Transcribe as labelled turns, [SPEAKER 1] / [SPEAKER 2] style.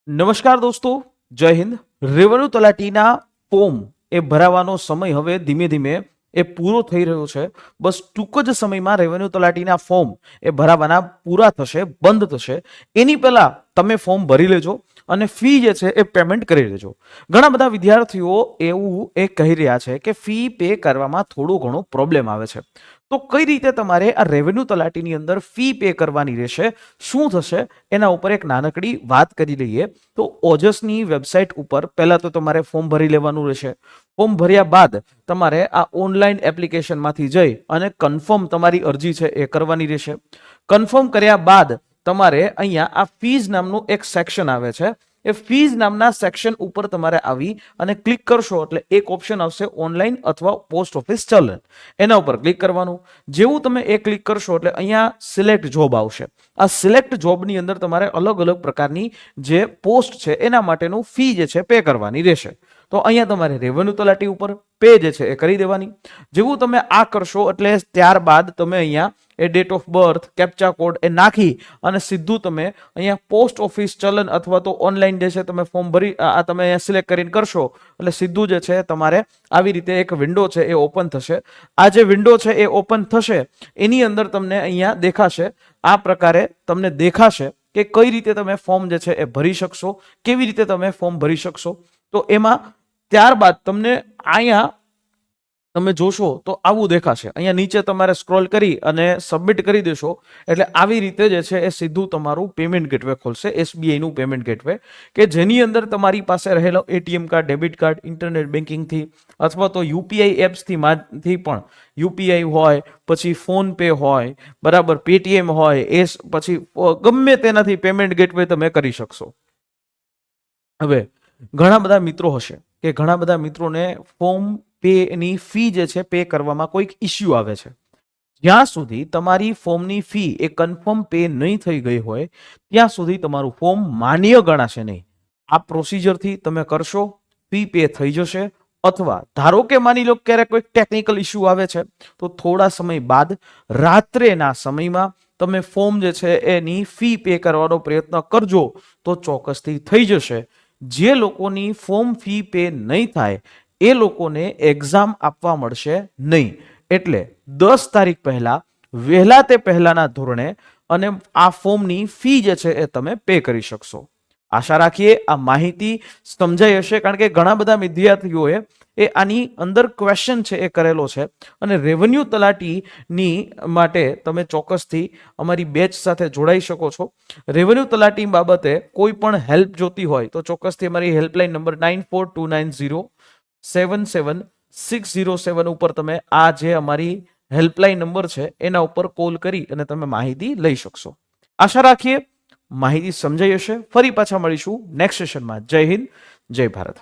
[SPEAKER 1] નમસ્કાર દોસ્તો, જય હિન્દ. રેવન્યુ તલાટીના ફોર્મ એ ભરાવાનો સમય હવે ધીમે ધીમે એ પૂરો થઈ રહ્યો છે. બસ ટૂંક જ સમયમાં રેવન્યુ તલાટીના ફોર્મ એ ભરાવાના પૂરા થશે, બંધ થશે. એની પહેલા તમે ફોર્મ ભરી લેજો અને ફી જે છે એ પેમેન્ટ કરી લેજો. ઘણા બધા વિદ્યાર્થીઓ એવું એ કહી રહ્યા છે કે ફી પે કરવામાં થોડો ઘણો પ્રોબ્લેમ આવે છે. તો કઈ રીતે તમારે આ રેવન્યુ તલાટીની અંદર ફી પે કરવાની રહેશે, શું થશે, એના ઉપર એક નાનકડી વાત કરી લઈએ. તો ઓજસની વેબસાઇટ ઉપર પહેલા તો તમારે ફોર્મ ભરી લેવાનું રહેશે. ફોર્મ ભર્યા બાદ તમારે આ ઓનલાઈન એપ્લિકેશનમાંથી જઈ અને કન્ફર્મ તમારી અરજી છે એ કરવાની રહેશે. કન્ફર્મ કર્યા બાદ તમારે અહીંયા આ ફીઝ નામનું એક સેક્શન આવે છે. એ ફીઝ નામના સેક્શન ઉપર તમારે આવી અને ક્લિક કરશો એટલે એક ઓપ્શન આવશે ઓનલાઈન અથવા પોસ્ટ ઓફિસ ચલન. એના ઉપર ક્લિક કરવાનું. જેવું તમે એ ક્લિક કરશો એટલે અહીંયા સિલેક્ટ જોબ આવશે. આ સિલેક્ટ જોબની અંદર તમારે અલગ અલગ પ્રકારની જે પોસ્ટ છે એના માટેનું ફી જે છે પે કરવાની રહેશે. તો અહીંયા તમારે રેવન્યુ તલાટી ઉપર પે જે છે એ કરી દેવાની. જેવું તમે આ કરશો એટલે ત્યારબાદ તમે અહીંયા એ date of birth, captcha code એ નાખી અને સીધું તમે અહીંયા પોસ્ટ ઓફિસ ચલન અથવા તો ઓનલાઈન જે છે તમે ફોર્મ ભરી આ તમે અહીંયા સિલેક્ટ કરીને કરશો એટલે સીધું જે છે તમારે આવી રીતે એક વિન્ડો છે એ ઓપન થશે. આ જે વિન્ડો છે એ ઓપન થશે એની અંદર તમને અહીંયા દેખાશે, આ પ્રકારે તમને દેખાશે કે કઈ રીતે તમે ફોર્મ જે છે એ ભરી શકશો, કેવી રીતે તમે ફોર્મ ભરી શકશો. તો એમાં ત્યારબાદ તમને અહીંયા તમે જોશો તો આવું દેખાશે. અહીંયા નીચે તમારે સ્ક્રોલ કરી અને સબમિટ કરી દેશો એટલે આવી રીતે જે છે એ સીધું તમારું પેમેન્ટ ગેટવે ખોલશે, SBI નું પેમેન્ટ ગેટવે, કે જેની અંદર તમારી પાસે રહેલો ATM card, debit card, internet બેન્કિંગથી અથવા તો UPI એપ્સથી પણ UPI હોય, પછી ફોન પે હોય, બરાબર, પેટીએમ હોય, પછી ગમે તેનાથી પેમેન્ટ ગેટવે તમે કરી શકશો. હવે ઘણા બધા મિત્રો હશે કે ઘણા બધા મિત્રોને ફોર્મ પેની ફી જે છે પે કરવામાં કોઈક ઇસ્યુ આવે છે. જ્યાં સુધી તમારી ફોર્મની ફી એ કન્ફર્મ પે નહીં થઈ ગઈ હોય ત્યાં સુધી તમારું ફોર્મ માન્ય ગણાશે નહીં. આ પ્રોસિજરથી તમે કરશો, ફી પે થઈ જશે. અથવા ધારો કે માની લો ક્યારેક કોઈક ટેકનિકલ ઇસ્યુ આવે છે તો થોડા સમય બાદ રાત્રેના સમયમાં તમે ફોર્મ જે છે એની ફી પે કરવાનો પ્રયત્ન કરજો તો ચોક્કસથી થઈ જશે. જે લોકોની ફોર્મ ફી પે નહીં થાય એ લોકોને એક્ઝામ આપવા મળશે નહીં. એટલે 10 તારીખ પહેલા વહેલા તે પહેલાના ધોરણે અને આ ફોર્મની ફી જે છે એ તમે પે કરી શકશો. આશા રાખીએ આ માહિતી સમજાઈ હશે, કારણ કે ઘણા બધા વિદ્યાર્થીઓએ એ આની અંદર ક્વેશ્ચન છે એ કરેલો છે. અને રેવન્યુ તલાટીની માટે તમે ચોક્કસથી અમારી બેચ સાથે જોડાઈ શકો છો. રેવન્યુ તલાટી બાબતે કોઈ પણ હેલ્પ જોતી હોય તો ચોક્કસથી અમારી હેલ્પલાઇન નંબર 9429077607 ઉપર તમે આ જે અમારી હેલ્પલાઇન નંબર છે એના ઉપર કોલ કરી અને તમે માહિતી લઈ શકશો. આશા રાખીએ માહિતી સમજાઈ હશે. ફરી પાછા મળીશું નેક્સ્ટ સેશનમાં. જય હિન્દ, જય ભારત.